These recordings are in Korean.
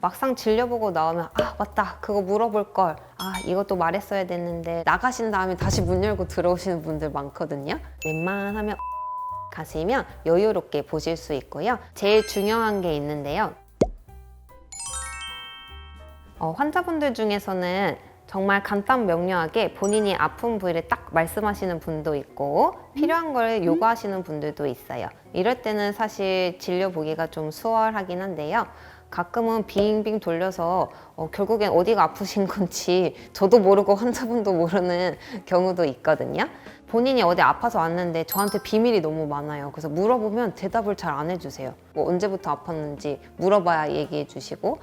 막상 진료보고 나오면 아 맞다 그거 물어볼 걸, 아 이것도 말했어야 됐는데 나가신 다음에 다시 문 열고 들어오시는 분들 많거든요. 웬만하면 가시면 여유롭게 보실 수 있고요. 제일 중요한 게 있는데요. 환자분들 중에서는 정말 간단 명료하게 본인이 아픈 부위를 딱 말씀하시는 분도 있고 필요한 걸 요구하시는 분들도 있어요. 이럴 때는 사실 진료 보기가 좀 수월하긴 한데요. 가끔은 빙빙 돌려서 결국엔 어디가 아프신 건지 저도 모르고 환자분도 모르는 경우도 있거든요. 본인이 어디 아파서 왔는데 저한테 비밀이 너무 많아요. 그래서 물어보면 대답을 잘 안 해주세요. 뭐 언제부터 아팠는지 물어봐야 얘기해 주시고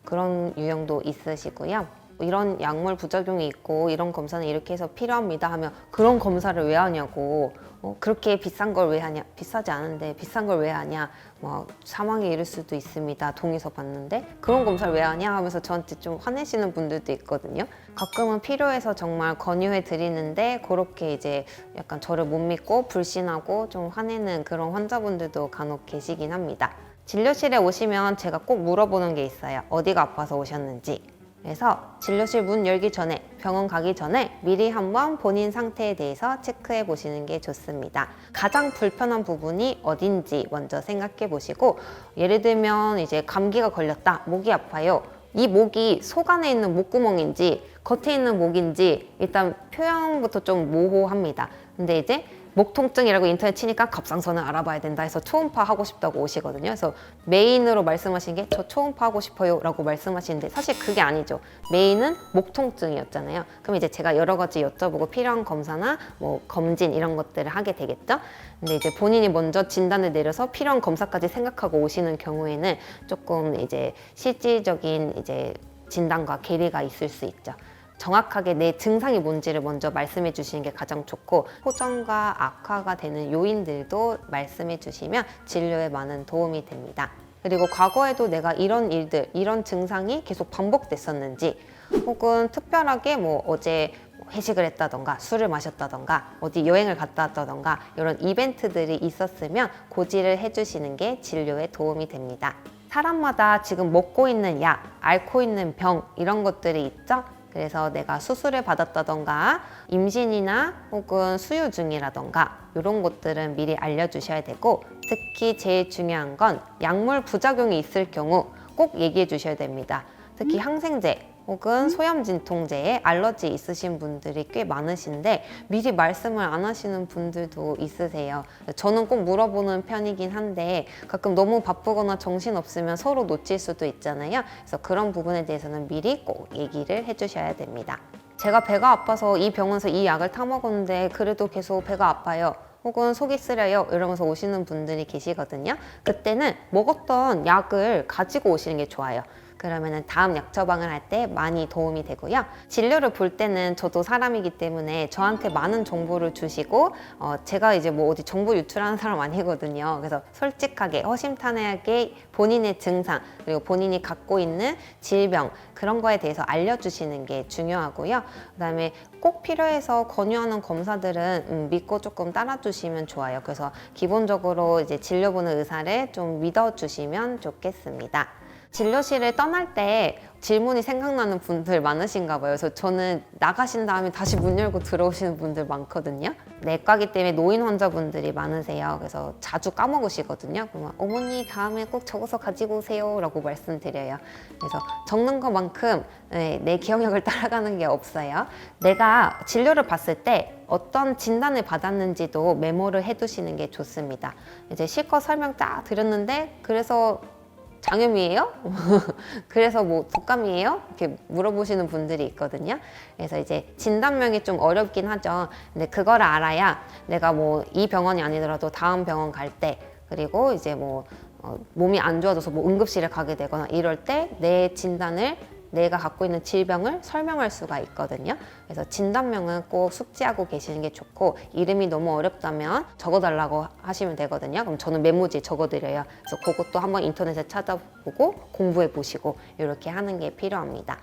그런 유형도 있으시고요. 이런 약물 부작용이 있고 이런 검사는 이렇게 해서 필요합니다 하면 그런 검사를 왜 하냐고, 그렇게 비싼 걸 왜 하냐, 비싸지 않은데 비싼 걸 왜 하냐, 뭐 사망에 이를 수도 있습니다 동의서 받는데 그런 검사를 왜 하냐 하면서 저한테 좀 화내시는 분들도 있거든요. 가끔은 필요해서 정말 권유해 드리는데 그렇게 이제 약간 저를 못 믿고 불신하고 좀 화내는 그런 환자분들도 간혹 계시긴 합니다. 진료실에 오시면 제가 꼭 물어보는 게 있어요. 어디가 아파서 오셨는지. 그래서 진료실 문 열기 전에, 병원 가기 전에 미리 한번 본인 상태에 대해서 체크해 보시는 게 좋습니다. 가장 불편한 부분이 어딘지 먼저 생각해 보시고, 예를 들면 이제 감기가 걸렸다, 목이 아파요. 이 목이 속 안에 있는 목구멍인지 겉에 있는 목인지 일단 표현부터 좀 모호합니다. 근데 이제 목 통증이라고 인터넷 치니까 갑상선을 알아봐야 된다 해서 초음파 하고 싶다고 오시거든요. 그래서 메인으로 말씀하신 게 저 초음파 하고 싶어요 라고 말씀하시는데 사실 그게 아니죠. 메인은 목 통증이었잖아요. 그럼 이제 제가 여러 가지 여쭤보고 필요한 검사나 뭐 검진 이런 것들을 하게 되겠죠. 근데 이제 본인이 먼저 진단을 내려서 필요한 검사까지 생각하고 오시는 경우에는 조금 이제 실질적인 이제 진단과 괴리가 있을 수 있죠. 정확하게 내 증상이 뭔지를 먼저 말씀해 주시는 게 가장 좋고, 호전과 악화가 되는 요인들도 말씀해 주시면 진료에 많은 도움이 됩니다. 그리고 과거에도 내가 이런 일들, 이런 증상이 계속 반복됐었는지, 혹은 특별하게 뭐 어제 회식을 했다던가 술을 마셨다던가 어디 여행을 갔다 왔다던가 이런 이벤트들이 있었으면 고지를 해주시는 게 진료에 도움이 됩니다. 사람마다 지금 먹고 있는 약, 앓고 있는 병 이런 것들이 있죠? 그래서 내가 수술을 받았다던가 임신이나 혹은 수유 중이라던가 이런 것들은 미리 알려주셔야 되고, 특히 제일 중요한 건 약물 부작용이 있을 경우 꼭 얘기해 주셔야 됩니다. 특히 항생제 혹은 소염진통제에 알러지 있으신 분들이 꽤 많으신데 미리 말씀을 안 하시는 분들도 있으세요. 저는 꼭 물어보는 편이긴 한데 가끔 너무 바쁘거나 정신없으면 서로 놓칠 수도 있잖아요. 그래서 그런 부분에 대해서는 미리 꼭 얘기를 해주셔야 됩니다. 제가 배가 아파서 이 병원에서 이 약을 타 먹었는데 그래도 계속 배가 아파요. 혹은 속이 쓰려요 이러면서 오시는 분들이 계시거든요. 그때는 먹었던 약을 가지고 오시는 게 좋아요. 그러면은 다음 약 처방을 할 때 많이 도움이 되고요. 진료를 볼 때는 저도 사람이기 때문에 저한테 많은 정보를 주시고 제가 이제 뭐 어디 정보 유출하는 사람 아니거든요. 그래서 솔직하게 허심탄회하게 본인의 증상 그리고 본인이 갖고 있는 질병 그런 거에 대해서 알려주시는 게 중요하고요. 그다음에 꼭 필요해서 권유하는 검사들은 믿고 조금 따라주시면 좋아요. 그래서 기본적으로 이제 진료 보는 의사를 좀 믿어주시면 좋겠습니다. 진료실을 떠날 때 질문이 생각나는 분들 많으신가 봐요. 그래서 저는 나가신 다음에 다시 문 열고 들어오시는 분들 많거든요. 내과기 때문에 노인 환자분들이 많으세요. 그래서 자주 까먹으시거든요. 그러면 어머니 다음에 꼭 적어서 가지고 오세요 라고 말씀드려요. 그래서 적는 것만큼 내 기억력을 따라가는 게 없어요. 내가 진료를 봤을 때 어떤 진단을 받았는지도 메모를 해두시는 게 좋습니다. 이제 실컷 설명 딱 드렸는데 그래서 장염이에요? 그래서 뭐 독감이에요? 이렇게 물어보시는 분들이 있거든요. 그래서 이제 진단명이 좀 어렵긴 하죠. 근데 그걸 알아야 내가 뭐 이 병원이 아니더라도 다음 병원 갈 때, 그리고 이제 뭐 몸이 안 좋아져서 뭐 응급실에 가게 되거나 이럴 때 내 진단을, 내가 갖고 있는 질병을 설명할 수가 있거든요. 그래서 진단명은 꼭 숙지하고 계시는 게 좋고, 이름이 너무 어렵다면 적어달라고 하시면 되거든요. 그럼 저는 메모지에 적어드려요. 그래서 그것도 한번 인터넷에 찾아보고 공부해 보시고 이렇게 하는 게 필요합니다.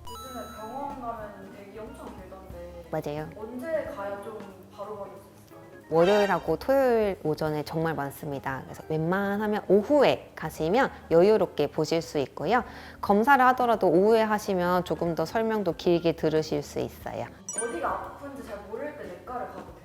요즘에 병원 가면 대기 엄청 길던데 맞아요. 언제 가야 좀 바로 받을 수 있을까요? 월요일하고 토요일 오전에 정말 많습니다. 그래서 웬만하면 오후에 가시면 여유롭게 보실 수 있고요. 검사를 하더라도 오후에 하시면 조금 더 설명도 길게 들으실 수 있어요. 어디가 아픈지 잘 모를 때 내과를 가도 되나요?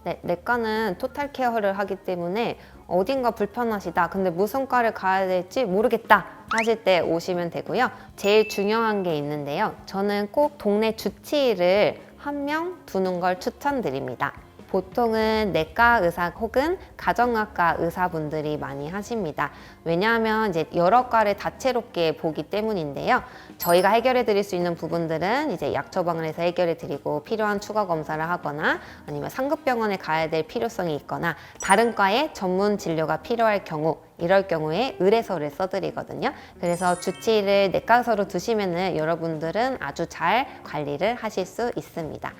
네, 내과는 토탈 케어를 하기 때문에 어딘가 불편하시다. 근데 무슨 과를 가야 될지 모르겠다 하실 때 오시면 되고요. 제일 중요한 게 있는데요. 저는 꼭 동네 주치의를 한 명 두는 걸 추천드립니다. 보통은 내과 의사 혹은 가정의학과 의사분들이 많이 하십니다. 왜냐하면 이제 여러 과를 다채롭게 보기 때문인데요. 저희가 해결해 드릴 수 있는 부분들은 이제 약 처방을 해서 해결해 드리고 필요한 추가 검사를 하거나 아니면 상급병원에 가야 될 필요성이 있거나 다른 과의 전문 진료가 필요할 경우 이럴 경우에 의뢰서를 써드리거든요. 그래서 주치의를 내과의사로 두시면은 여러분들은 아주 잘 관리를 하실 수 있습니다.